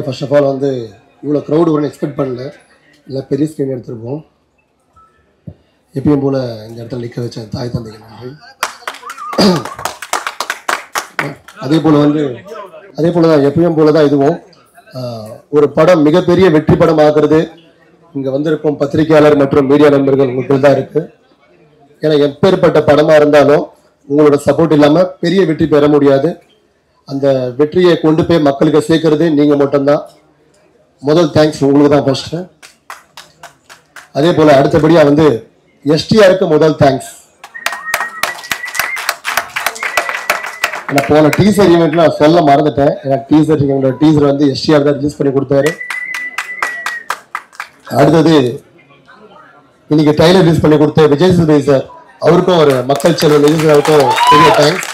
First of all வந்து இவ்வளோ crowd வரும்னு எக்ஸ்பெக்ட் பண்ணல, இல்லை பெரிய ஸ்க்ரீன் எடுத்துருப்போம். எப்பயும் போல் இந்த இடத்துல நிற்க வச்ச தாய் தந்தைக்கு நன்றி. அதே போல் தான் எப்பயும் போல தான் இதுவும் ஒரு படம் மிகப்பெரிய வெற்றி படம் ஆகிறது இங்கே வந்திருக்கும் பத்திரிகையாளர் மற்றும் மீடியா நண்பர்கள் உங்களுக்கு தான் இருக்குது. ஏன்னா எப்பேற்பட்ட படமாக இருந்தாலும் உங்களோட சப்போர்ட் இல்லாமல் பெரிய வெற்றி பெற முடியாது. அந்த வெற்றியை கொண்டு போய் மக்களுக்கு சேர்க்கறது நீங்கள் மட்டும்தான். முதல் தேங்க்ஸ் உங்களுக்கு தான் ஃபர்ஸ்ட். அதே போல் அடுத்தபடியாக வந்து எஸ்டிஆருக்கு முதல் தேங்க்ஸ். நான் போன டீசர் ஈவெண்ட்ல நான் சொல்ல மறந்துட்டேன். எனக்கு டீசர் வந்து எஸ்டிஆர் தான் ரிலீஸ் பண்ணி கொடுத்தாரு. அடுத்தது இன்னைக்கு ட்ரைலர் ரிலீஸ் பண்ணி கொடுத்த விஜய் சேதுபதி சார், அவருக்கும் ஒரு மக்கள் செல்வன் அவருக்கும் பெரிய தேங்க்ஸ்.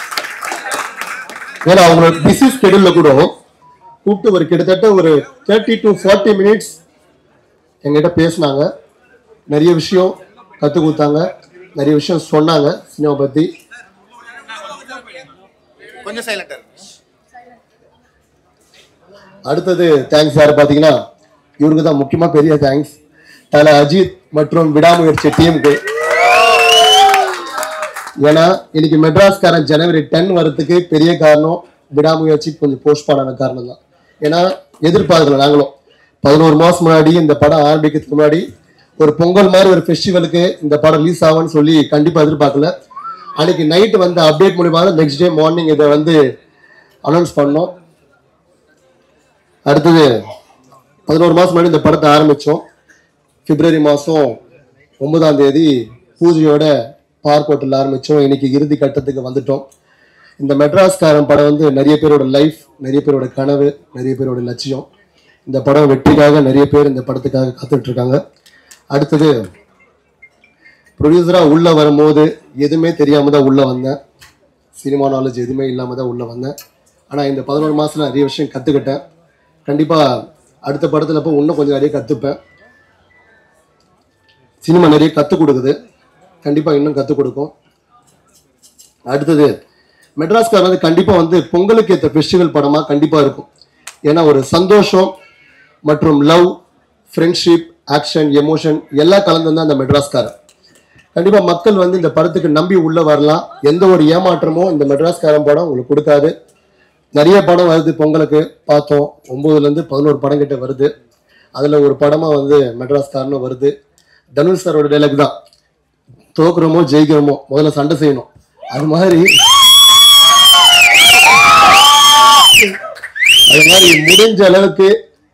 ஏன்னா அவங்களோட பிஸி ஸ்கெடியூல்ல கூட கூப்பிட்டு ஒரு கிட்டத்தட்ட ஒரு 30 to 40 மினிட்ஸ் எங்கிட்ட பேசினாங்க. நிறைய விஷயம் கற்றுக் கொடுத்தாங்க, நிறைய விஷயம் சொன்னாங்க சினிமா பற்றி. அடுத்தது தேங்க்ஸ் யாரு பார்த்தீங்கன்னா இவருக்கு தான் முக்கியமாக பெரிய தேங்க்ஸ். தல அஜித் மற்றும் விடாமுயற்சி டீமுக்கு. ஏன்னா இன்னைக்கு மெட்ராஸ்காரன் ஜனவரி 10 வரதுக்கு பெரிய காரணம் விடாமுயற்சி கொஞ்சம் போஸ்ட்பான காரணம் தான். ஏன்னா எதிர்பார்க்கல நாங்களும் 11 மாதம் முன்னாடி இந்த படம் ஆரம்பிக்கிறதுக்கு முன்னாடி ஒரு பொங்கல் மாதிரி ஒரு ஃபெஸ்டிவலுக்கு இந்த படம் ரிலீஸ் ஆகும்னு சொல்லி கண்டிப்பாக எதிர்பார்க்கல. அன்னைக்கு நைட்டு வந்து அப்டேட் மூலியமாக நெக்ஸ்ட் டே மார்னிங் இதை வந்து அனௌன்ஸ் பண்ணோம். அடுத்தது 11 மாதம் முன்னாடி இந்த படத்தை ஆரம்பித்தோம். பிப்ரவரி மாதம் 9ஆம் தேதி பூஜையோட பார்க்கோட்டில் ஆரம்பித்தோம். இன்னைக்கு இறுதி கட்டத்துக்கு வந்துட்டோம். இந்த மெட்ராஸ்காரன் படம் வந்து நிறைய பேரோட லைஃப், நிறைய பேரோட கனவு, நிறைய பேரோட லட்சியம். இந்த படம் வெற்றிக்காக நிறைய பேர் இந்த படத்துக்காக காத்துட்டு இருக்காங்க. அடுத்தது ப்ரொடியூசராக உள்ளே வரும்போது எதுவுமே தெரியாமல் தான் உள்ளே வந்தேன். சினிமா நாலேஜ் எதுவுமே இல்லாமல் தான் உள்ளே வந்தேன். ஆனால் இந்த 11 மாதத்தில் நிறைய விஷயம் கற்றுக்கிட்டேன். கண்டிப்பாக அடுத்த படத்தில் போய் இன்னும் கொஞ்சம் நிறைய கற்றுப்பேன். சினிமா நிறைய கற்றுக் கொடுக்குது, கண்டிப்பாக இன்னும் கற்றுக் கொடுக்கும். அடுத்தது மெட்ராஸ்கார் வந்து கண்டிப்பாக வந்து பொங்கலுக்கு ஏற்ற ஃபெஸ்டிவல் படமாக கண்டிப்பாக இருக்கும். ஏன்னா ஒரு சந்தோஷம் மற்றும் லவ், ஃப்ரெண்ட்ஷிப், ஆக்ஷன், எமோஷன் எல்லாம் கலந்து தான் அந்த மெட்ராஸ்காரன். கண்டிப்பாக மக்கள் வந்து இந்த படத்துக்கு நம்பி உள்ளே வரலாம். எந்த ஒரு ஏமாற்றமும் இந்த மெட்ராஸ்காரன் படம் உங்களுக்கு கொடுக்காது. நிறைய படம் வருது பொங்கலுக்கு பார்த்தோம். 9லேருந்து 11 படம் கிட்ட வருது. அதில் ஒரு படமாக வந்து மெட்ராஸ்காரனும் வருது. தனுஷ் சாரோட டைலாக் தான், தோக்குறோமோ ஜெயிக்கிறோமோ முதல்ல சண்டை செய்யணும். அது மாதிரி முடிஞ்ச அளவுக்கு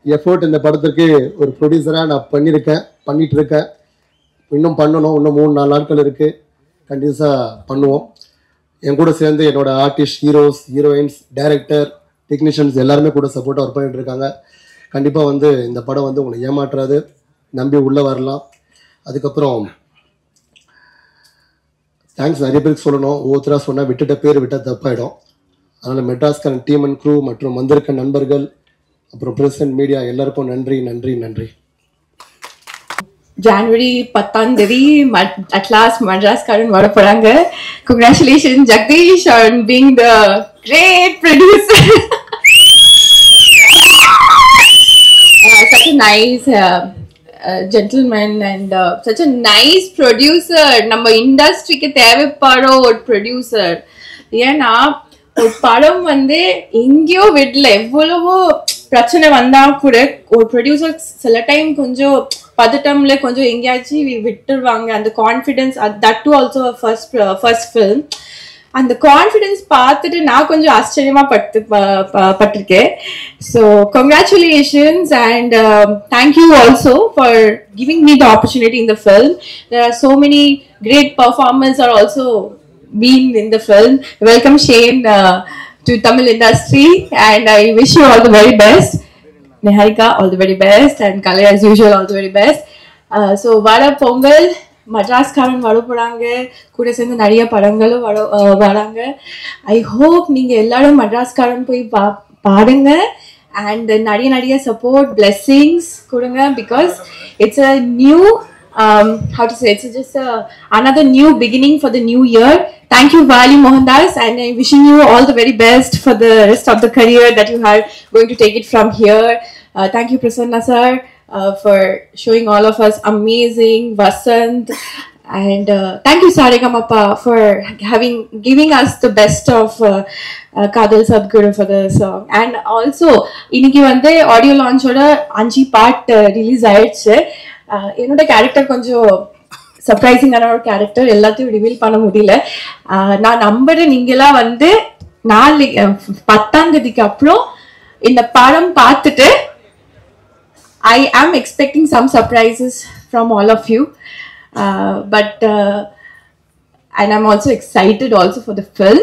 எஃபோர்ட் இந்த படத்திற்கு ஒரு ப்ரொடியூசராக நான் பண்ணிட்டு இருக்கேன். இன்னும் பண்ணணும். இன்னும் 3-4 நாட்கள் இருக்கு. கண்டிப்பாக பண்ணுவோம். என் கூட சேர்ந்து என்னோட artist, heroes, heroines, director, technicians எல்லாருமே கூட சப்போர்ட்டாக ஒர்க் பண்ணிட்டு இருக்காங்க. கண்டிப்பாக வந்து இந்த படம் வந்து உங்களை ஏமாற்றாது, நம்பி உள்ளே வரலாம். அதுக்கப்புறம் தேங்க்ஸ் நிறைய பேருக்கு சொல்லணும். ஒவ்வொருத்தராக சொன்னால் விட்டால் தப்பாயிடும். அதனால் மெட்ராஸ்காரன் டீம் அண்ட் க்ரூ மற்றும் வந்திருக்க நண்பர்கள், அப்புறம் பிரஸ் அண்ட் மீடியா எல்லாருக்கும் நன்றி நன்றி நன்றி. January 10 at last Madras-karan vada poranga. Congratulations Jagdish on being the great producer. Such a nice gentleman and such a nice producer. Nama industry ke thevapado or producer. ஏன்னா ஒரு படம் வந்து எங்கேயோ விடல, எவ்வளவோ பிரச்சனை வந்தா கூட ஒரு ப்ரொடியூசர் சில டைம் கொஞ்சம் பதட்டம்ல கொஞ்சம் எங்கேயாச்சும் விட்டுருவாங்க. அந்த confidence, that too also first film. அந்த கான்ஃபிடென்ஸ் பார்த்துட்டு நான் கொஞ்சம் ஆச்சரியமா பட்டிருக்கேன். So congratulations and thank you also for giving me the opportunity in the film. There are so many great performers are also been in the film. Welcome Shane to Tamil industry and I wish you all the very best. Niharika, all the very best, and Kalai as usual all the very best. So vada pongal Madras-karan vada poranga, kuda sendu nariya padangalum varanga. I hope neenga ellarum Madras-karan poi paadunga and nariya support, blessings kudunga, because it's a new how to say, it's just another new beginning for the new year. Thank you, Vali Mohandas, and I'm wishing you all the very best for the rest of the career that you are going to take it from here. Thank you, Prasanna sir, for showing all of us amazing Vasant. And thank you, Saregamappa, for giving us the best of Kadal Sadhguru for the song. And also, இன்னைக்கு வந்து audio லான்ச்சோட 5 part release ஆயிடுச்சு. என்னோட character கொஞ்சம் சர்ப்ரைசிங்கான ஒரு character, எல்லாத்தையும் reveal பண்ண முடியல. நான் நம்புறேன் நீங்களாம் வந்து 10ஆம் தேதிக்கு அப்புறம் இந்த படம் பார்த்துட்டு I am expecting some surprises from all of you. And I'm also excited also for the film.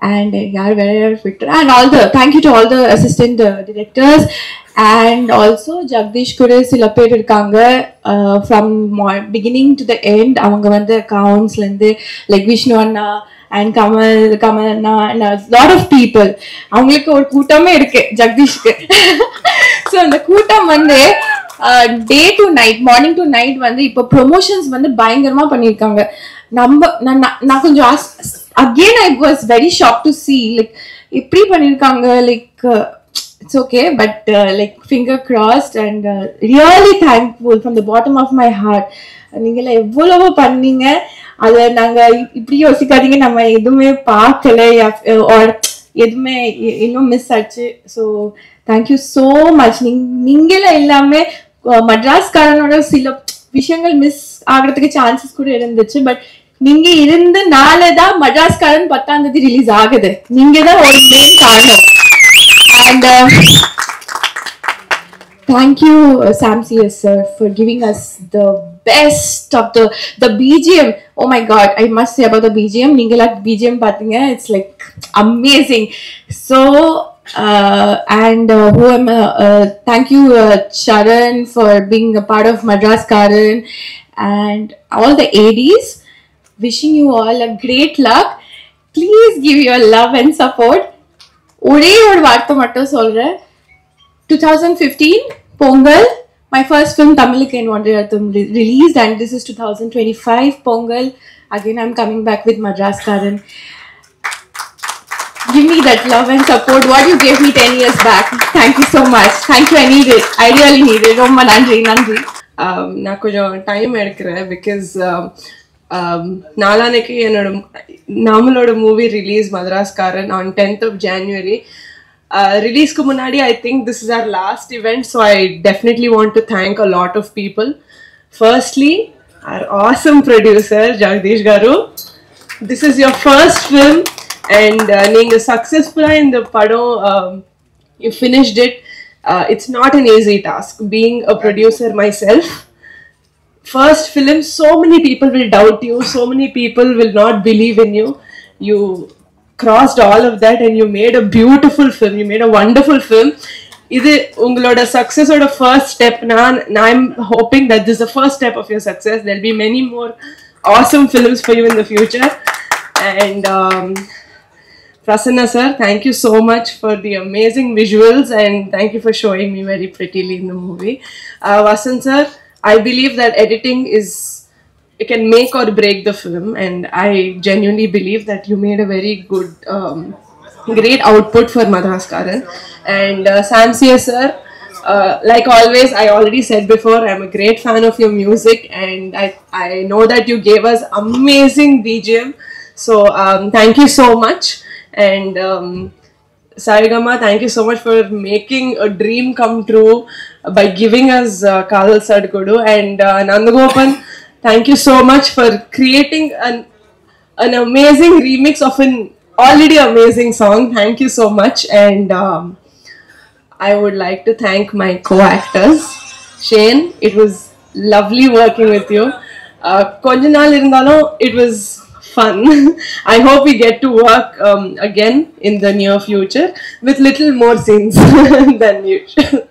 And and all the thank you to all the assistant directors, and also Jagdish Kure sila per irukanga from beginning to the end. Avanga vanda accounts lende like Vishnu Anna and Kamal Anna and a lot of people. Avangalukku or kootame irukku Jagdishku. So அந்த கூட்டம் வந்து day to night, morning to night வந்து இப்போ promotions வந்து பயங்கரமா பண்ணியிருக்காங்க. நான் கொஞ்சம் again I was very shocked to see like எப்படி பண்ணிருக்காங்க. Like it's okay, but like finger crossed and really thankful from the bottom of my heart. நீங்க எவ்வளவு பண்ணீங்க, அத நாங்க இப்படி யோசிக்காதீங்க, நம்ம எதுவுமே பார்க்கல or எதுவுமே இன்னும் மிஸ் ஆச்சு. So thank you so much. நீங்கள எல்லாமே மட்ராஸ்காரனோட சில விஷயங்கள் மிஸ் ஆகிறதுக்கு சான்சஸ் கூட இருந்துச்சு. பட் நீங்க இருந்தனாலதான் மட்ராஸ்காரன் 10ஆம் தேதி ரிலீஸ் ஆகுது. நீங்க தான் ஒரு மெயின் காரணம். And thank you, Sam CS sir, for giving us the best of the BGM. Oh my God, I must say about the BGM. Ningala BGM pathinga, it's like amazing. So thank you, Sharan, for being a part of Madras Karan, and all the ADs. Wishing you all a great luck. Please give your love and support. ஒரே ஒரு வார்த்தை மட்டும் சொல்றேன். 2015 Pongal, my first film Tamilukku en Vandriyatham released, and this is 2025 Pongal. Again, I'm coming back with Madras Karan. Give me that love and support what you gave me 10 years back. Thank you so much. Thank you. I need it. I really need it. Romba nandri. நான் கொஞ்சம் time எடுக்கிறேன் because நாளானைக்கு நம்மளோட movie release Madraskaran on 10th of January. ரிலீஸ்க்கு முன்னாடி I think this is our last event, so I definitely want to thank a lot of people. Firstly, our awesome producer Jagdish Garu. This is your first film, and நீங்க successfully in the padam you finished it. It's not an easy task being a producer myself. First film, so many people will doubt you, so many people will not believe in you. You crossed all of that and you made a beautiful film. You made a wonderful film. Idu ungaloda success oda first step. I'm hoping that this is the first step of your success. There'll be many more awesome films for you in the future. And Prasanna sir, thank you so much for the amazing visuals, and thank you for showing me very prettily in the movie. Vasant sir, I believe that editing it can make or break the film, and I genuinely believe that you made a very good, great output for Madaraskaran. And Sam CS sir, like always, I already said before, I'm a great fan of your music, and I know that you gave us amazing BGM. So thank you so much. And Saregama, thank you so much for making a dream come true by giving us Kadal Sadhguru. And Nandagopan, thank you so much for creating an amazing remix of an already amazing song. Thank you so much. And I would like to thank my co-actors. Shane, it was lovely working with you. Konja naal irundhalum it was fun. I hope we get to work again in the near future with little more scenes than usual.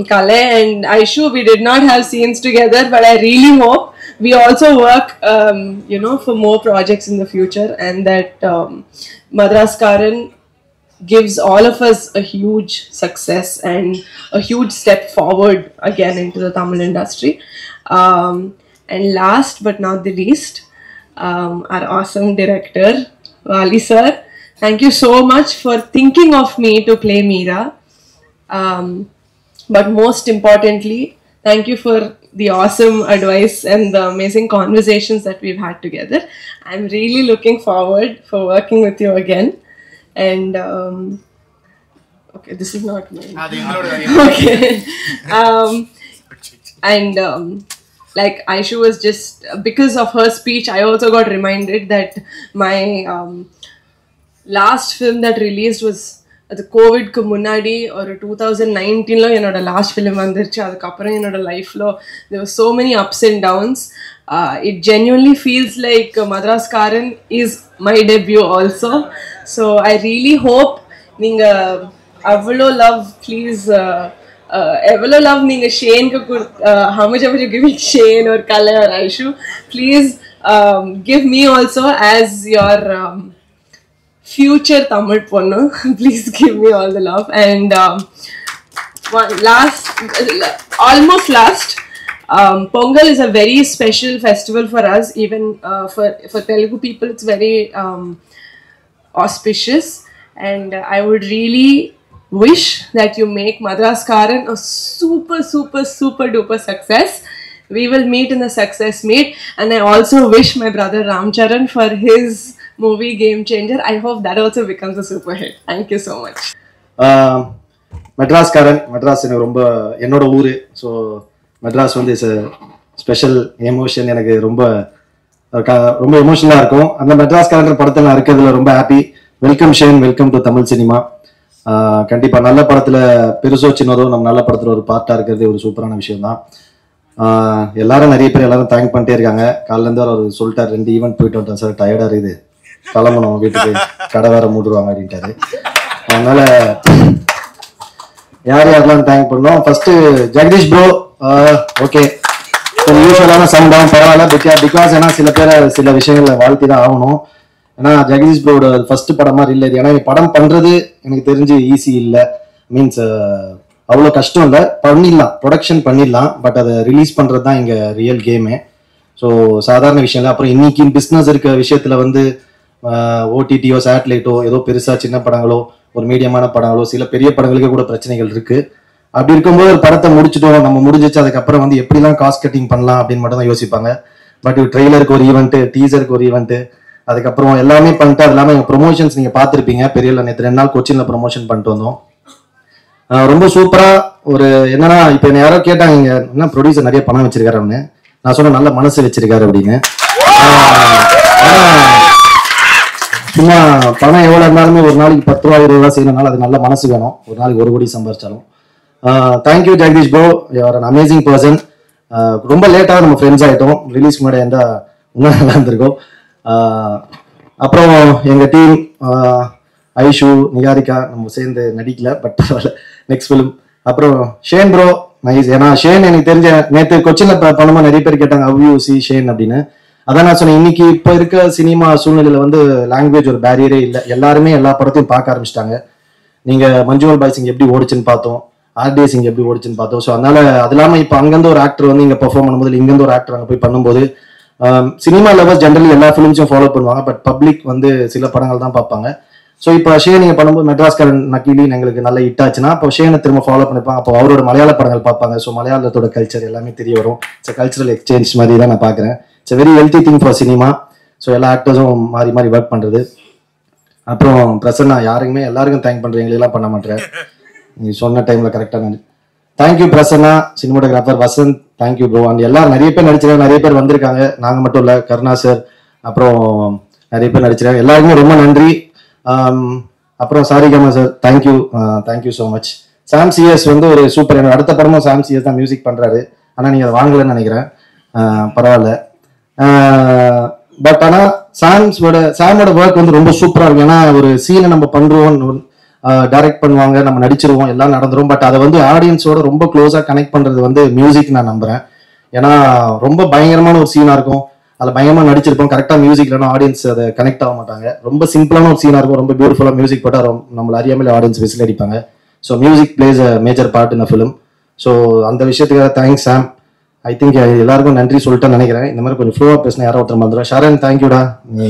Kale and Aishu, we did not have scenes together, but I really hope we also work for more projects in the future, and that Madaraskaran gives all of us a huge success and a huge step forward again into the Tamil industry. And last but not the least, our awesome director, Vali sir. Thank you so much for thinking of me to play Meera. But most importantly, thank you for the awesome advice and the amazing conversations that we've had together. I'm really looking forward for working with you again. And okay, this is not mine. Okay. Like Aishu was just, because of her speech, I also got reminded that my last film that released was the COVID ku munnadi or 2019 lo enoda last film vandirchu. Adukapram enoda life lo there were so many ups and downs. It genuinely feels like Madras Karan is my debut also. So I really hope ninga avlo love, please evlo love ninga Shane ku how much ever you give it Shane or Kala or Aishu, please give me also as your future Tamil ponnu. Please give me all the love. And almost last, Pongal is a very special festival for us. Even for Telugu people, it's very auspicious. And I would really wish that you make Madras Karan a super, super, super duper success. We will meet in the success meet. And I also wish my brother Ramcharan for his movie Game Changer. I hope that also becomes a super hit. Thank you so much. Madras எனக்கு ரொம்ப என்னோட ஊர். So Madras வந்து is special emotion. எனக்கு ரொம்ப எமோஷனலாக இருக்கும். அந்த மெட்ராஸ்காரன்ற படத்தில் நான் இருக்கிறதுல ரொம்ப happy. Welcome Shane, welcome to Tamil cinema. கண்டிப்பாக நல்ல படத்தில் பெருசோ சின்னதோ நம்ம நல்ல படத்தில் ஒரு பார்ட்டாக இருக்கிறது ஒரு சூப்பரான விஷயம் தான். நிறைய பேர் எல்லாரும் தேங்க் பண்ணிட்டே இருக்காங்க. காலிலேருந்து அவர் சொல்லிட்டார் 2 ஈவெண்ட் போயிட்டு வந்துட்டேன் சார், டயர்டாக இருக்குது, கிளம்பணும் வீட்டுக்கு, கடை வேற மூடுவாங்க அப்படின்ட்டாரு. அதனால யாரெல்லாம் தேங்க் பண்ணோம். First Jagadish bro. ஓகே, யூஸ்வலான சவுண்ட் தான், பரவாயில்ல. பிகாஸ் ஏன்னா சில விஷயங்கள்ல வாழ்த்தி தான் ஆகணும். ஏன்னா ஜெகதீஷ் ப்ரோட ஃபர்ஸ்ட் படம் மாதிரி இல்லை. ஏன்னா படம் பண்றது எனக்கு தெரிஞ்சு ஈஸி இல்லை. மீன்ஸ் அவ்வளோ கஷ்டம் இல்லை, பண்ணிடலாம், ப்ரொடக்ஷன் பண்ணிடலாம். பட் அதை ரிலீஸ் பண்ணுறது தான் இங்கே ரியல் கேமு. ஸோ சாதாரண விஷயம் இல்லை. அப்புறம் இன்னைக்கு பிஸ்னஸ் இருக்க விஷயத்தில் வந்து ஓடிடியோ சேட்டலைட்டோ ஏதோ பெருசாக சின்ன படங்களோ ஒரு மீடியமான படங்களோ சில பெரிய படங்களுக்கே கூட பிரச்சனைகள் இருக்குது. அப்படி இருக்கும்போது ஒரு படத்தை முடிச்சுட்டோம், நம்ம முடிஞ்சிச்சு, அதுக்கப்புறம் வந்து எப்படிலாம் காஸ்ட் கட்டிங் பண்ணலாம் அப்படின்னு மட்டும் தான் யோசிப்பாங்க. பட் ட்ரெய்லருக்கு ஒரு ஈவெண்ட்டு, டீசருக்கு ஒரு ஈவெண்ட்டு, அதுக்கப்புறம் எல்லாமே பண்ணிட்டு அது இல்லாமல் எங்கள் ப்ரொமோஷன்ஸ் நீங்கள் பார்த்துருப்பீங்க. பெரியல நேற்று 2 நாள் கொச்சினில் ப்ரொமோஷன் பண்ணிட்டு வந்தோம். ரொம்ப சூப்பராக ஒரு என்னன்னா, இப்போ என்ன யாரோ கேட்டாங்க இங்கே என்ன ப்ரொடியூசர் நிறைய பணம் வச்சிருக்காருன்னு. நான் சொன்னேன் நல்ல மனசு வச்சிருக்காரு அப்படின்னு. சும்மா பணம் எவ்வளோ இருந்தாலுமே ஒரு நாளைக்கு 10 ரூபா 20 ரூபா செய்யணும்னால அது நல்ல மனசு வேணும். ஒரு நாளைக்கு 1 கோடி சம்பாதிச்சாலும். Thank you Jagadish bro, you are an amazing person. ரொம்ப லேட்டாக நம்ம ஃப்ரெண்ட்ஸ் ஆகிட்டோம். ரிலீஸ் முன்னாடி இருந்தால் இன்னும் நல்லா இருந்திருக்கும். அப்புறம் எங்கள் டீம் ஐஷு, நிகாரிகா நம்ம சேர்ந்து நடிக்கல, பட் பரவாயில்ல, நெக்ஸ்ட் ஃபிலிம். அப்புறம் ஷேன் ப்ரோ நைஸ். ஏன்னா ஷேன் எனக்கு தெரிஞ்ச நேற்று கொச்சினில் பண்ணும்போது நிறைய பேர் கேட்டாங்க ஹவ் யூ சி ஷேன் அப்படின்னு. அதான் நான் சொன்னேன், இன்னைக்கு இப்போ இருக்க சினிமா சூழ்நிலையில் வந்து லாங்குவேஜ் ஒரு பேரியரே இல்லை. எல்லாருமே எல்லா படத்தையும் பார்க்க ஆரம்பிச்சிட்டாங்க. நீங்கள் மஞ்சுவல் பாய்ஸ் இங்கே எப்படி ஓடிச்சுன்னு பார்த்தோம், ஆர்டிஎஸ் இங்கே எப்படி ஓடிச்சுன்னு பார்த்தோம். ஸோ அதனால அது இல்லாமல் இப்போ அங்கேருந்து ஒரு ஆக்டர் வந்து இங்கே பெர்ஃபார்ம் பண்ணும்போது இங்கேருந்து ஒரு ஆக்டர் அங்கே போய் பண்ணும்போது சினிமா லவர்ஸ் ஜென்ரலி எல்லா ஃபிலிம்ஸும் ஃபாலோ பண்ணுவாங்க. பட் பப்ளிக் வந்து சில படங்கள் தான் பார்ப்பாங்க. ஸோ இப்போ ஷேன் நீங்கள் பண்ணும்போது மெட்ராஸ்காரன் நக்கீலின்னு எங்களுக்கு நல்ல ஹிட் ஆச்சுன்னா அப்போ ஷேனை திரும்ப ஃபாலோ பண்ணிப்பாங்க. அப்போ அவரோட மலையாள படங்கள் பார்ப்பாங்க. ஸோ மலையாளத்தோட கல்ச்சர் எல்லாமே தெரிய வரும். இட்ஸ் கல்ச்சரல் எக்ஸ்சேஞ்ச் மாதிரி தான் நான் பார்க்குறேன். It's very healthy thing for cinema. So எல்லா ஆக்டர்ஸும் மாறி மாறி ஒர்க் பண்ணுறது. அப்புறம் பிரசன்னா யாருக்குமே எல்லாருக்கும் தேங்க் பண்ணுறேன், எங்களெல்லாம் பண்ண மாட்டேன். நீ சொன்ன டைமில் கரெக்டாக நான் thank you Prasanna. Cinematographer Vasanth thank you bro. And எல்லாரும் நிறைய பேர் நடிச்சிருக்காங்க, நிறைய பேர் வந்திருக்காங்க. நாங்கள் மட்டும் இல்லை, கருணா சார் அப்புறம் நிறைய பேர் நடிச்சிருக்காங்க. எல்லாருக்குமே ரொம்ப நன்றி. அப்புறம் Saregama sir thank you so much. Sam CS வந்து ஒரு சூப்பர். என்னோட அடுத்த படமும் சாம் சிஎஸ் தான் மியூசிக் பண்ணுறாரு. ஆனால் நீங்கள் அதை வாங்கலன்னு நினைக்கிறேன். பரவாயில்ல. பட் ஆனால் சாமோட ஒர்க் வந்து ரொம்ப சூப்பராக இருக்கும். ஏன்னா ஒரு சீனை நம்ம பண்ணுறோம், டைரக்ட் பண்ணுவாங்க, நம்ம நடிச்சிருவோம், எல்லாம் நடந்துரும். பட் அதை வந்து ஆடியன்ஸோட ரொம்ப க்ளோஸாக கனெக்ட் பண்ணுறது வந்து மியூசிக் நான் நம்புகிறேன். ஏன்னா ரொம்ப பயங்கரமான ஒரு சீனாக இருக்கும். அதில் பயங்கரமாக நடிச்சிருப்போம். கரெக்டாக மியூசிக் இல்லைனா ஆடியன்ஸ் அதை கனெக்ட் ஆக மாட்டாங்க. ரொம்ப சிம்பிளான ஒரு சீனாக இருக்கும், ரொம்ப பியூட்டிஃபுல்லாக மியூசிக் போட்டால் நம்மளை அறியாமல் ஆடியன்ஸ் விசில் அடிப்பாங்க. So music place a major part in a film. So அந்த விஷயத்துக்காக தேங்க்ஸ் சாம். ஐ திங்க் எல்லாருக்கும் நன்றி சொல்லிட்டேன்னு நினைக்கிறேன். இந்த மாதிரி கொஞ்சம் ஃப்ளோவாக பேசினா யாரோ ஒருத்தர் வந்துடும். ஷரண் தேங்க்யூடா, நீ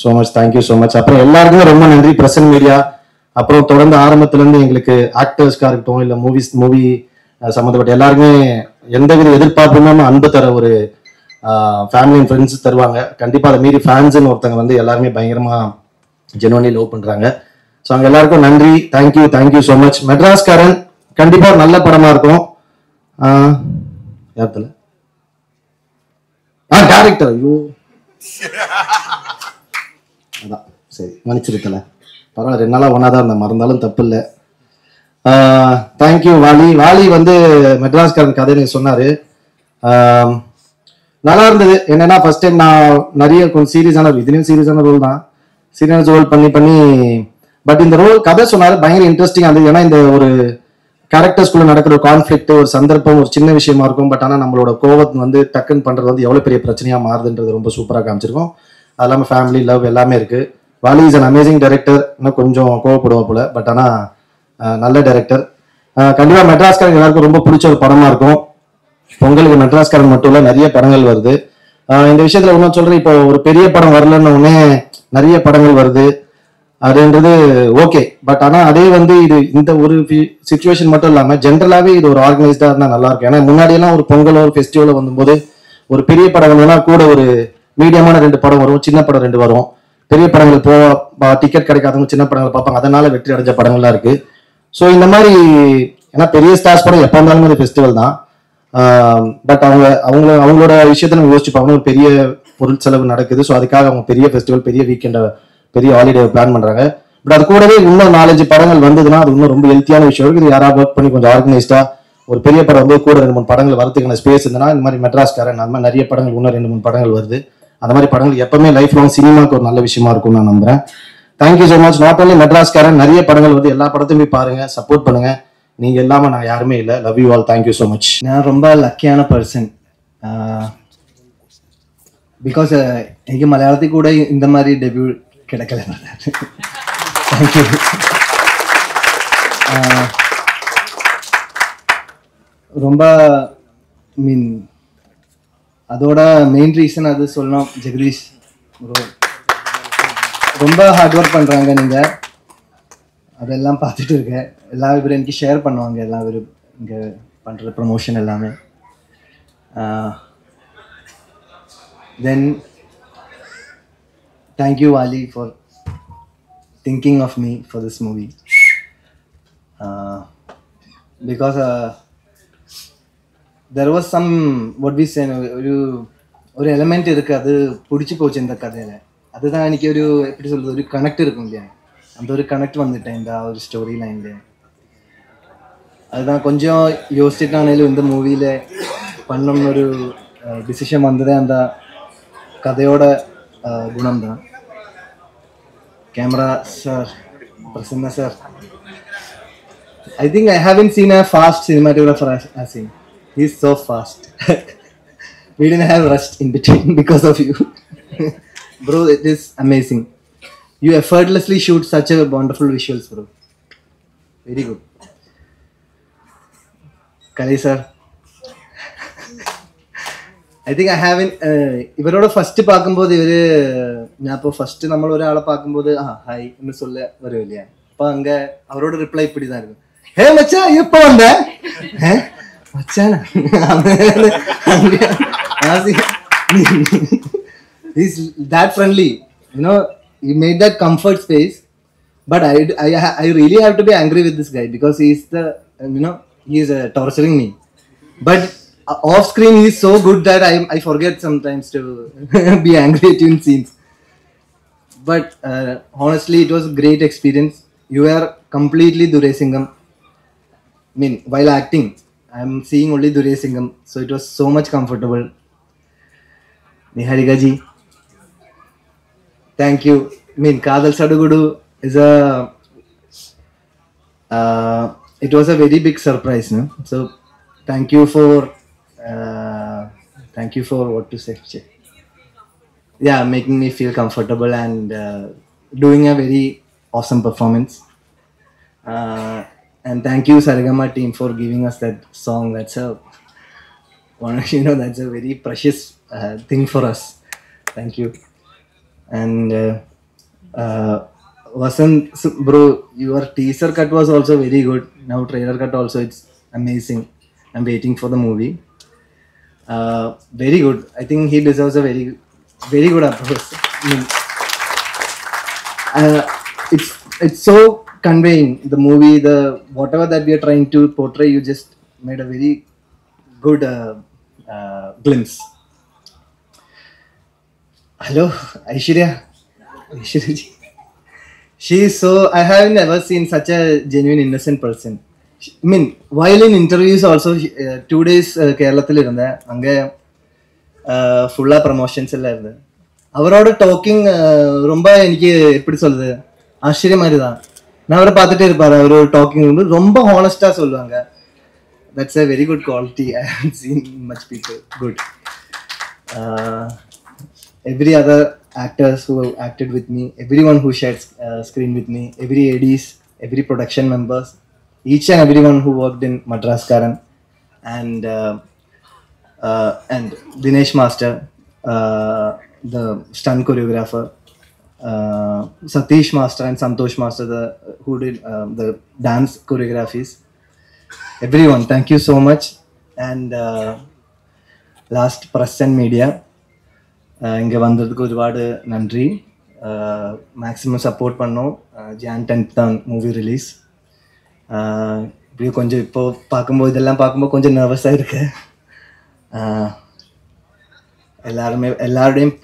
so much, thank you so much. அப்புறம் எல்லாருக்குமே ரொம்ப நன்றி, பிரசன்ட் மீடியா. அப்புறம் தொடர்ந்து ஆரம்பத்துலேருந்து எங்களுக்கு ஆக்டர்ஸ்க்காக இருக்கட்டும் இல்லை மூவி சம்மந்தப்பட்ட எல்லாருக்குமே எந்தவித எதிர்பார்ப்பும் இல்லாமல் அன்பு தர ஒரு ஃபேமிலி அண்ட் ஃப்ரெண்ட்ஸ் தருவாங்க. கண்டிப்பாக அதை மீறி ஃபேன்ஸுன்னு ஒருத்தங்க வந்து எல்லாருமே பயங்கரமாக ஜெனுவன்லி லவ் பண்ணுறாங்க. ஸோ அங்கே எல்லாருக்கும் நன்றி, தேங்க்யூ ஸோ மச். மெட்ராஸ்காரன் கண்டிப்பாக நல்ல படமாக இருக்கும். யார்த்துல டேரக்டர், ஐயோ அதான் சரி, மன்னிச்சிருக்கல, பரவாயில்ல, 2 நாளாக ஒன்றா தான் இருந்தேன், மறந்தாலும் தப்பு இல்லை. தேங்க்யூ வாலி வந்து மெட்ராஸ்காரன் கதை எனக்கு சொன்னார். நல்லா இருந்தது. என்னன்னா ஃபர்ஸ்ட் டைம் நான் நிறைய கொஞ்சம் சீரியஸான, இதுலேயும் சீரியஸான ரோல் தான், சீரியஸ் ரோல் பண்ணி பட் இந்த ரோல் கதை சொன்னார் பயங்கர இன்ட்ரெஸ்டிங்காக இருந்தது. ஏன்னா இந்த ஒரு கேரக்டர்ஸ்குள்ள நடக்கிற ஒரு கான்ஃப்ளிக்ட், ஒரு சந்தர்ப்பம் ஒரு சின்ன விஷயமா இருக்கும். பட் ஆனால் நம்மளோட கோவத்தை வந்து டக்குன்னு பண்ணுறது வந்து எவ்வளோ பெரிய பிரச்சனையாக மாறுதுன்றது ரொம்ப சூப்பராக காமிச்சிருக்கோம். அது இல்லாமல் ஃபேமிலி லவ் எல்லாமே இருக்குது. Vaali is an amazing director. இன்னும் கொஞ்சம் கோவப்படுவா போல, பட் ஆனால் நல்ல டைரக்டர். கண்டிப்பாக மெட்ராஸ்காரங்க எல்லாருக்கும் ரொம்ப பிடிச்ச ஒரு படமாக இருக்கும். பொங்கலுக்கு மெட்ராஸ்காரன் மட்டும் இல்லை, நிறைய படங்கள் வருது. இந்த விஷயத்தில் ஒன்றும் சொல்கிறேன், இப்போ ஒரு பெரிய படம் வரலன்னு உடனே நிறைய படங்கள் வருது அதுன்றது ஓகே. பட் ஆனால் அதே வந்து இது இந்த ஒரு சிச்சுவேஷன் மட்டும் இல்லாமல் ஜென்ரலாகவே இது ஒரு ஆர்கனைஸ்டாக இருந்தால் நல்லா இருக்கும். ஏன்னா முன்னாடியெல்லாம் ஒரு பொங்கலோ ஒரு ஃபெஸ்டிவலோ வரும்போது ஒரு பெரிய படம் வேணும்னா கூட ஒரு மீடியமான 2 படம் வரும், சின்ன படம் 2 வரும். பெரிய படங்களுக்கு டிக்கெட் கிடைக்காதவங்க சின்ன படங்களை பார்ப்பாங்க, அதனால வெற்றி அடைஞ்ச படங்கள்லாம் இருக்கு. ஸோ இந்த மாதிரி ஏன்னா பெரிய ஸ்டார்ஸ் படம் எப்போ இருந்தாலும் ஒரு ஃபெஸ்டிவல் தான். பட் அவங்களோட விஷயத்த நம்ம யோசிச்சுப்பாங்க, ஒரு பெரிய பொருள் செலவு நடக்குது. ஸோ அதுக்காக அவங்க பெரிய ஃபெஸ்டிவல், பெரிய வீக்கெண்டை, பெரிய ஹாலிடே பிளான் பண்றாங்க. பட் அது கூடவே இன்னும் 4-5 படங்கள் வந்ததுன்னா அது இன்னும் ரொம்ப ஹெல்த்தியான விஷயம் இருக்கு. இது யாராவது ஒர்க் பண்ணி கொஞ்சம் ஆர்கனைஸ்டா ஒரு பெரிய படம் வந்து கூட 2-3 படங்கள் வரதுக்கான ஸ்பேஸ் இருந்ததுன்னா, இந்த மாதிரி மெட்ராஸ்காரன் அந்த மாதிரி நிறைய படங்கள் இன்னும் 2-3 படங்கள் வருது. அந்த மாதிரி படங்கள் எப்பவுமே லைஃப் லாங் சினிமாக்கு ஒரு நல்ல விஷயமா இருக்கும் நான் நம்புறேன். Thank you so much. Not only Madraskaran, நிறைய படங்கள் வந்து எல்லா படத்தையும் போய் பாருங்க, சப்போர்ட் பண்ணுங்க. நீங்க இல்லாம நான் யாருமே இல்லை. Love you all. Thank you so much. நான் ரொம்ப ലക്കിயான பர்சன். பிகாஸ் എനിക്ക് മലയാളത്തിൽ കൂടെ இந்த மாதிரி ഡെബ്യൂ கிடைக்கல. தேங்க்யூ. ரொம்ப மீன் அதோட மெயின் ரீசன் அது சொல்லணும், ஜெகதீஷ் ரொம்ப ஹார்ட் ஒர்க் பண்ணுறாங்க. நீங்கள் அதெல்லாம் பார்த்துட்டு இருக்கேன். எல்லா பேரும் எனக்கு ஷேர் பண்ணுவாங்க, எல்லா பேரும் இங்கே பண்ணுற ப்ரமோஷன் எல்லாமே. Then thank you Vaali for thinking of me for this movie. Because there was some, what we say, ஒரு எலிமெண்ட் இருக்குது, அது பிடிச்சி போச்சு இந்த கதையில். அதுதான் எனக்கு ஒரு எப்படி சொல்கிறது, ஒரு கனெக்ட் இருக்கும் இல்லையா, அந்த ஒரு கனெக்ட் வந்துட்டேன் இந்த ஒரு ஸ்டோரி லைனில். அதுதான் கொஞ்சம் யோசிச்சுட்டானேலும் இந்த மூவியில் பண்ணணும்னு ஒரு டிசிஷன் வந்ததே அந்த கதையோட குணம் தான். Camera sir, Prasanna sir, I think I haven't seen a fast cinematographer as him. He's so fast. We didn't have rushed in between because of you. Bro, it is amazing. You effortlessly shoot such a wonderful visuals, bro. Very good. Kali sir, I think I haven't ഇവരോട് first பார்க்கும்போது ഇവര് ഞാൻ ഇപ്പോൾ first നമ്മൾ ഒരാളെ பார்க்கும்போது hi എന്ന് சொல்ல வருவில்ல, அப்போ அங்கே அவரோட ரிப்ளை இப்படி தான் இருக்கும், ஹே மச்சா எப்போ வந்த, மச்சானா he's that friendly, you know, he made that comfort space. But I really have to be angry with this guy because he's the, you know, he is torturing me. But off screen he is so good that I forget sometimes to be angry at him in scenes. But honestly it was a great experience. You are completely Duray Singham. I mean, while acting I am seeing only Duray Singham, so it was so much comfortable. Niharika ji, thank you. I mean, Kadal Sadugudu is it was a very big surprise, no? So thank you for what to say. yeah, making me feel comfortable and doing a very awesome performance. And thank you Saregama team for giving us that song. That's a that's a very precious thing for us. Thank you. And Vasant bro, your teaser cut was also very good. Now trailer cut also, it's amazing. I'm waiting for the movie. Very good. I think he deserves a very good applause. It's so conveying the movie, the whatever that we are trying to portray. You just made a very good glimpse. Hello, Aishwarya. She is so. I have never seen such a genuine, innocent person. I mean, while in interviews also, 2 days Keralathil irundha, ange full promotions ella irundha. Avaroda talking romba enike eppadi solludu ஆச்சரியமாரி தான். நான் அவரை பார்த்துட்டே இருப்பாரு. அவர் docking வந்து ரொம்ப ஹானஸ்டா சொல்லுவாங்க. That's a very good quality. I haven't seen much people. Good. Every other actors who have acted with me, everyone who shared screen with me, every ADs, every production members, each and everyone who worked in Madras Karan, and Dinesh Master, the stunt choreographer, Satish Master and Santosh Master, who did the dance choreographies. Everyone, thank you so much. And last, press and media. இங்கே வந்ததுக்கு ஒருபாடு நன்றி. Maximum support பண்ணோம். Jan 10th தான் movie release. இப்படியும் கொஞ்சம் இப்போ பார்க்கும்போது இதெல்லாம் பார்க்கும்போது கொஞ்சம் நர்வஸாக இருக்கு. எல்லாருடையும்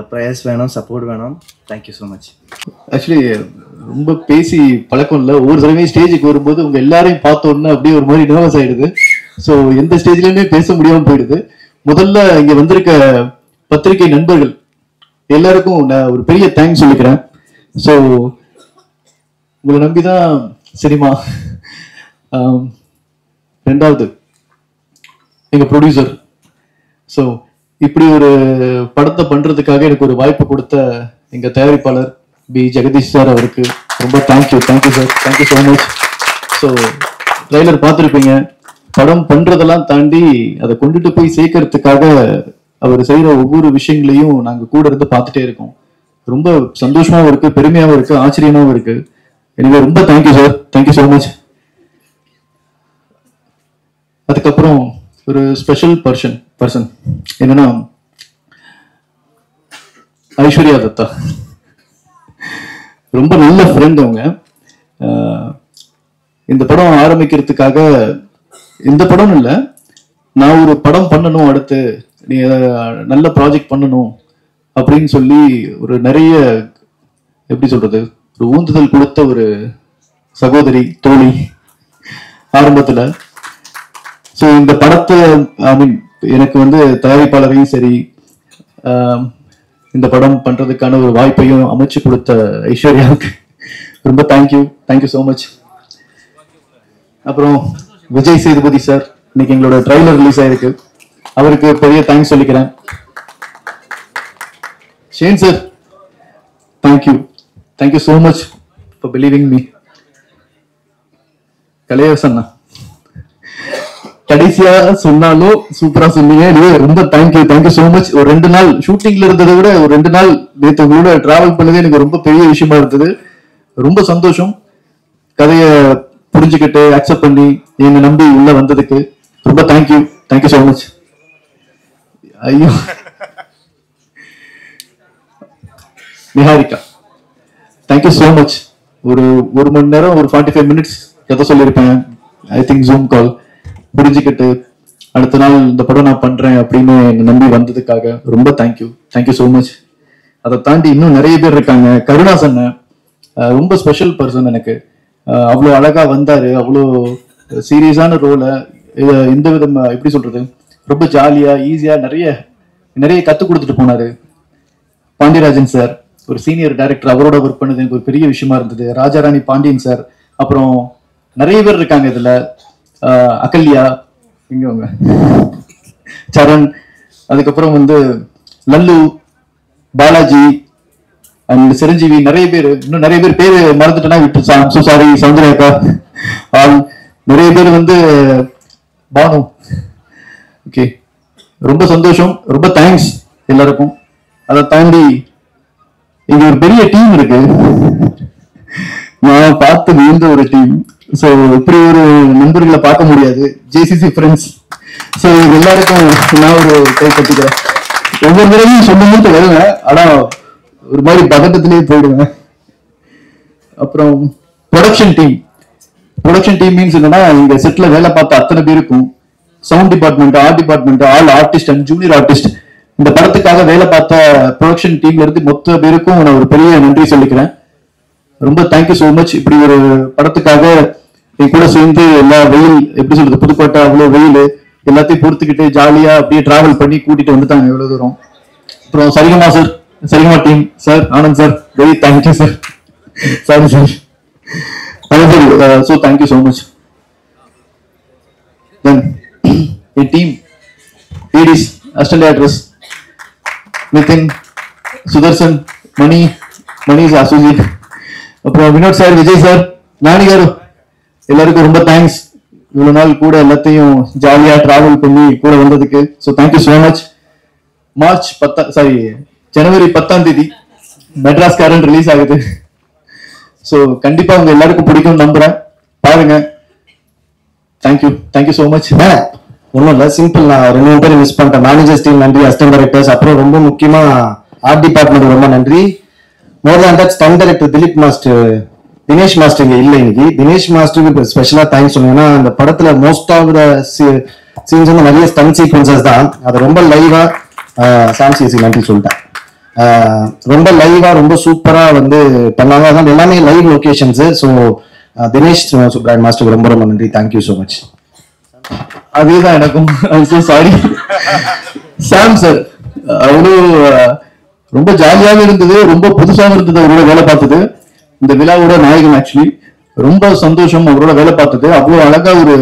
ப்ரேயர்ஸ் வேணும், சப்போர்ட் வேணும். Thank you so much. ஆக்சுவலி ரொம்ப பேசி பழக்கம் இல்லை. ஒவ்வொரு தடவையும் ஸ்டேஜுக்கு வரும்போது உங்க எல்லாரையும் பார்த்தோன்னா அப்படியே ஒரு மாதிரி நர்வஸ் ஆயிடுது. ஸோ எந்த ஸ்டேஜ்லயுமே பேச முடியாமல் போயிடுது. முதல்ல இங்க வந்திருக்க பத்திரிகை நண்பர்கள் எல்லாருக்கும் நான் ஒரு பெரிய தேங்க்ஸ் சொல்லிக்கிறேன். ஸோ உங்களை நம்பிதான் சினிமா. ரெண்டாவது எங்க ப்ரொடியூசர். ஸோ இப்படி ஒரு படத்தை பண்றதுக்காக எனக்கு ஒரு வாய்ப்பு கொடுத்த எங்க தயாரிப்பாளர் பி ஜெகதீஷ் சார், அவருக்கு ரொம்ப thank you sir, thank you so much. So trailer பார்த்துருப்பீங்க. படம் பண்றதெல்லாம் தாண்டி அதை கொண்டுட்டு போய் சேர்க்கறதுக்காக அவர் செய்யற ஒவ்வொரு விஷயங்களையும் நாங்க கூட இருந்து பார்த்துட்டே இருக்கோம். ரொம்ப சந்தோஷமாவும் இருக்கு, பெருமையாவும் இருக்கு, ஆச்சரியமாவும் இருக்கு. எனவே ரொம்ப thank you sir, thank you so much. அதுக்கப்புறம் ஒரு ஸ்பெஷல் பர்சன் என்னன்னா ஐஸ்வர்யா தத்தா. ரொம்ப நல்ல ஃப்ரெண்ட் அவங்க. இந்த படம் ஆரம்பிக்கிறதுக்காக, இந்த படம் இல்லை, நான் ஒரு படம் பண்ணணும், அடுத்து நீ நல்ல ப்ராஜெக்ட் பண்ணணும் அப்படின்னு சொல்லி ஒரு நிறைய எப்படி சொல்றது ஒரு ஊந்துதல் கொடுத்த ஒரு சகோதரி, தோழி ஆரம்பத்துல. ஸோ இந்த படத்தை எனக்கு வந்து தயாரிப்பாளரையும் சரி இந்த படம் பண்றதுக்கான ஒரு வாய்ப்பையும் அமைச்சு கொடுத்த ஐஸ்வர்யாவுக்கு ரொம்ப தேங்க்யூ ஸோ மச். அப்புறம் விஜய் சேதுபதி சார், இன்னைக்கு எங்களோட ட்ரைலர் ரிலீஸ் ஆயிருக்கு, அவருக்கு பெரிய தேங்க்ஸ் சொல்லிக்கிறேன். Shane sir, thank you so much for believing me. Kalaiyarasan கடைசியா சொன்னாலும் சூப்பரா சொன்னீங்க. ரொம்ப தேங்க்யூ ஸோ மச். ஒரு 2 நாள் ஷூட்டிங்ல இருந்ததை விட ஒரு 2 நாள் நேற்று உங்களோட டிராவல் பண்ணதே எனக்கு ரொம்ப பெரிய விஷயமா இருந்தது. ரொம்ப சந்தோஷம். கதையை புரிஞ்சுக்கிட்டு அக்செப்ட் பண்ணி என்னை நம்பி உள்ள வந்ததுக்கு ரொம்ப தேங்க்யூ ஸோ மச். ஐயோ, நிஹாரிகா, தேங்க்யூ ஸோ மச். ஒரு மணி நேரம், ஒரு 45 மினிட்ஸ் கதை சொல்லியிருப்பேன். ஐ திங்க் ஜூம் கால் புரிஞ்சுக்கிட்டு அடுத்த நாள் இந்த படம் நான் பண்றேன் அப்படின்னு நம்பி வந்ததுக்காக ரொம்ப தேங்க்யூ ஸோ மச். அதை தாண்டி இன்னும் நிறைய பேர் இருக்காங்க. கருணாசன் ரொம்ப ஸ்பெஷல் பர்சன் எனக்கு. அவ்வளோ அழகா வந்தாரு, அவ்வளோ சீரியஸான ரோலை எந்த விதம் எப்படி சொல்றது ரொம்ப ஜாலியா ஈஸியா நிறைய கற்றுக் கொடுத்துட்டு போனாரு. பாண்டியராஜன் சார், ஒரு சீனியர் டைரக்டர், அவரோட ஒர்க் பண்ணது எனக்கு ஒரு பெரிய விஷயமா இருந்தது. ராஜாராணி பாண்டியன் சார், அப்புறம் நிறைய பேர் இருக்காங்க இதுல. அகல்யா, இங்க சரண், அதுக்கப்புறம் வந்து லல்லு, பாலாஜி அண்ட் சிரஞ்சீவி, நிறைய பேர், இன்னும் நிறைய பேர் மறந்துட்டேன்னா விட்டு சாரி, சௌந்தர்யாக்கா, நிறைய பேர் வந்து பானு. ஓகே, ரொம்ப சந்தோஷம், ரொம்ப தேங்க்ஸ் எல்லாருக்கும். அதை தாண்டி இங்க ஒரு பெரிய டீம் இருக்கு, நான் பார்த்து விழுந்த ஒரு டீம். ஸோ இப்படி ஒரு நண்பர்களை பார்க்க முடியாது, ஜேசிசி ஃப்ரெண்ட்ஸ். ஸோ எல்லாருக்கும் நான் ஒரு கை கட்டிக்கிறேன். ஒவ்வொரு தடவையும் சொல்லும்போது வருவேன், ஆனா ஒரு மாதிரி பதட்டத்திலேயே போயிடுவேன். அப்புறம் ப்ரொடக்ஷன் டீம் மீன்ஸ் என்னன்னா, இங்க செட்ல வேலை பார்த்த அத்தனை பேருக்கும், sound department, art department, all artist and junior artist, இந்த படத்துக்காக வேலை பார்த்த ப்ரொடக்ஷன் டீம்ல இருந்து மொத்த பேருக்கும் நான் ஒரு பெரிய நன்றி சொல்லிக்கிறேன். ரொம்ப தேங்க்யூ ஸோ மச். இப்படி ஒரு படத்துக்காக என் கூட சேர்ந்து எல்லா வெயில், எப்படி சொல்றது, புதுக்கோட்டை அவ்வளோ வெயில் எல்லாத்தையும் பொறுத்துக்கிட்டு ஜாலியா அப்படியே டிராவல் பண்ணி கூட்டிட்டு வந்துட்டாங்க எவ்வளவு தூரம். அப்புறம் Saregama sir, Saregama team sir, Anand sir, very thank you sir. Sorry sir, so thank you so much. Then என் team ADs, assistant directors Nithin, Sudharsan, Mani associate, அப்புறம் வினோத் சார், விஜய் சார், நானி காரு, எல்லாருக்கும் ரொம்ப தேங்க்ஸ். இவ்வளவு நாள் கூட எல்லாத்தையும் ஜாலியா டிராவல் பண்ணி கூட வந்ததுக்கு. So thank you so much. ஜனவரி 10 மெட்ராஸ்காரன் ரிலீஸ் ஆகுது. ஸோ கண்டிப்பா உங்க எல்லாருக்கும் பிடிக்கும் நம்புறேன், பாருங்க. Thank you so much. ஒன்றும் இல்லை, சிம்பிள். நான் 2 பேரும் மிஸ் பண்ணிட்டேன். மேனேஜர்ஸ் டீம் நன்றி, அசிஸ்டன்ட் டைரக்டர்ஸ், அப்புறம் ரொம்ப முக்கியமா ஆர்ட் டிபார்ட்மெண்ட் ரொம்ப நன்றி. More than that stunt director Dileep master, Dinesh master இங்க இல்லை இன்னைக்கு. தினேஷ் மாஸ்டருக்கு ஸ்பெஷலா தேங்க்ஸ் சொல்லுங்க. ஏன்னா அந்த படத்துல மோஸ்ட் ஆஃப் த சீன்ஸ் வந்து நிறைய ஸ்டன் சீக்வன்சஸ் தான். அதை ரொம்ப லைவா சாம் சிசி நன்றி சொல்லிட்டேன். ரொம்ப லைவா ரொம்ப சூப்பரா வந்து பண்ணாங்க. அதனால எல்லாமே live locations. So Dinesh Subbarayan மாஸ்டருக்கு ரொம்ப ரொம்ப நன்றி. Thank you so much. அதேதான் எனக்கும். சாரி சாம் சார், அவ்வளோ ரொம்ப ஜாலியாக இருந்தது, ரொம்ப புதுசாக இருந்தது அவரோட வேலை பார்த்தது. இந்த விழாவோட நாயகன் ஆக்சுவலி ரொம்ப சந்தோஷம் அவரோட வேலை பார்த்தது. அவ்வளோ அழகா ஒரு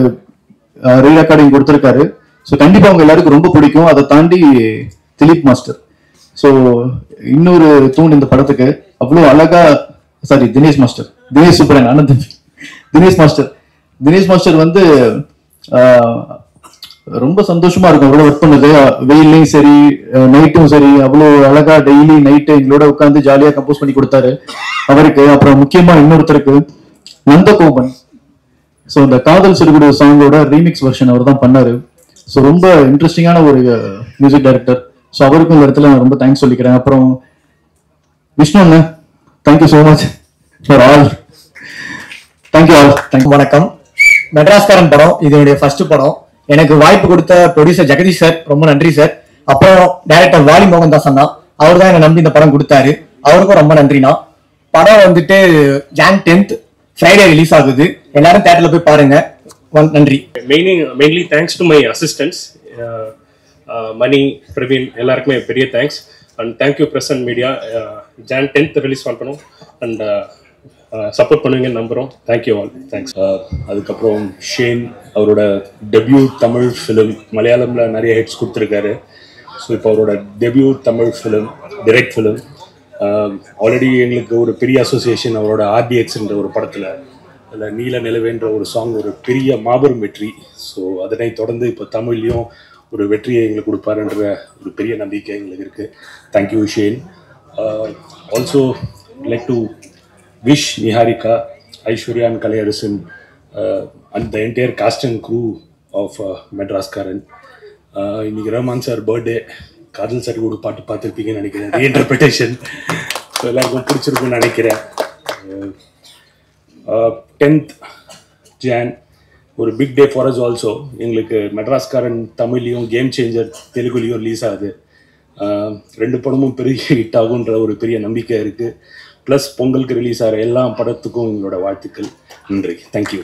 ரீ ரெக்கார்டிங் கொடுத்துருக்காரு. ஸோ கண்டிப்பா அவங்க எல்லாருக்கும் ரொம்ப பிடிக்கும். அதை தாண்டி திலீப் மாஸ்டர், ஸோ இன்னொரு தூண் இந்த படத்துக்கு. அவ்வளோ அழகா, sorry Dinesh master, Dinesh Subran, Anand, Dinesh master வந்து ரொம்ப சந்தோஷமா இருக்கும் அவரோட ஒர்க் பண்ணது. வெயிலையும் சரி நைட்டும் சரி, அவ்வளோ அழகா டெய்லி நைட்டு எங்களோட உட்காந்து ஜாலியா கம்போஸ் பண்ணி கொடுத்தாரு அவருக்கு. அப்புறம் முக்கியமா இன்னொருத்தருக்கு, நந்தகோபன். ஸோ இந்த காதல் சிறுகுடு சாங்கோட ரீமிக்ஸ் வெர்ஷன் அவர் தான் பண்ணாரு. ஸோ ரொம்ப இன்ட்ரெஸ்டிங்கான ஒரு மியூசிக் டைரக்டர். ஸோ அவருக்கும் இந்த இடத்துல நான் ரொம்ப தேங்க்ஸ் சொல்லிக்கிறேன். அப்புறம் விஷ்ணு அண்ணா, thank you so much for all. Thank you all. வணக்கம். மெட்ராஸ்காரன் படம் இது என்னுடைய ஃபர்ஸ்ட் படம். எனக்கு வாய்ப்பு கொடுத்த ப்ரொடியூசர் ஜெகதீஷ் சார் ரொம்ப நன்றி சார். அப்புறம் டைரக்டர் வாலி மோகன் தாஸ் அண்ணா, அவர் தான் என்னை நம்பி இந்த படம் கொடுத்தாரு, அவருக்கும் ரொம்ப நன்றிண்ணா. படம் வந்துட்டு Jan 10th ஃப்ரைடே ரிலீஸ் ஆகுது, எல்லாரும் தியேட்டர்ல போய் பாருங்க. நன்றி. Mainly thanks to my assistants Mani, Praveen, எல்லாருக்குமே பெரிய thanks. And thank you press and media. Jan 10th release பண்ணணும் அண்ட் சப்போர்ட் பண்ணுவீங்கன்னு நம்புகிறோம். Thank you all. தேங்க்ஸ். அதுக்கப்புறம் ஷேன், அவரோட டெபியூ தமிழ் ஃபிலிம், மலையாளமில் நிறைய ஹிட்ஸ் கொடுத்துருக்காரு. ஸோ இப்போ அவரோட debut Tamil film, direct film. Already எங்களுக்கு ஒரு பெரிய அசோசியேஷன் அவரோட RDXன்ற ஒரு படத்தில், அதில் நீல நிலவேன்ற ஒரு சாங் ஒரு பெரிய மாபெரும் வெற்றி. ஸோ அதனை தொடர்ந்து இப்போ தமிழ்லையும் ஒரு வெற்றியை எங்களுக்கு கொடுப்பாருன்ற ஒரு பெரிய நம்பிக்கை எங்களுக்கு இருக்குது. Thank you Shane. Also like to wish Niharika, Aishwarya and Kalayarasan and the entire cast and crew of Madraskaran. இன்னைக்கு ரஹ்மான் சார் பர்த்டே. காதல் சார் கூட பாட்டு பார்த்துருப்பீங்கன்னு நினைக்கிறேன், ரீஇன்டர்பிரிட்டேஷன். ஸோ எல்லாருக்கும் பிடிச்சிருக்குன்னு நினைக்கிறேன். 10th Jan ஒரு big day for us also. எங்களுக்கு மெட்ராஸ்காரன் தமிழ்லையும் கேம் சேஞ்சர் தெலுங்குலையும் ரிலீஸ் ஆகுது. 2 படமும் பெரிய ஹிட் ஆகுன்ற ஒரு பெரிய நம்பிக்கை இருக்குது. ப்ளஸ் பொங்கலுக்கு ரிலீஸ் ஆகிற எல்லா படத்துக்கும் எங்களோட வாழ்த்துக்கள். நன்றி. தேங்க்யூ.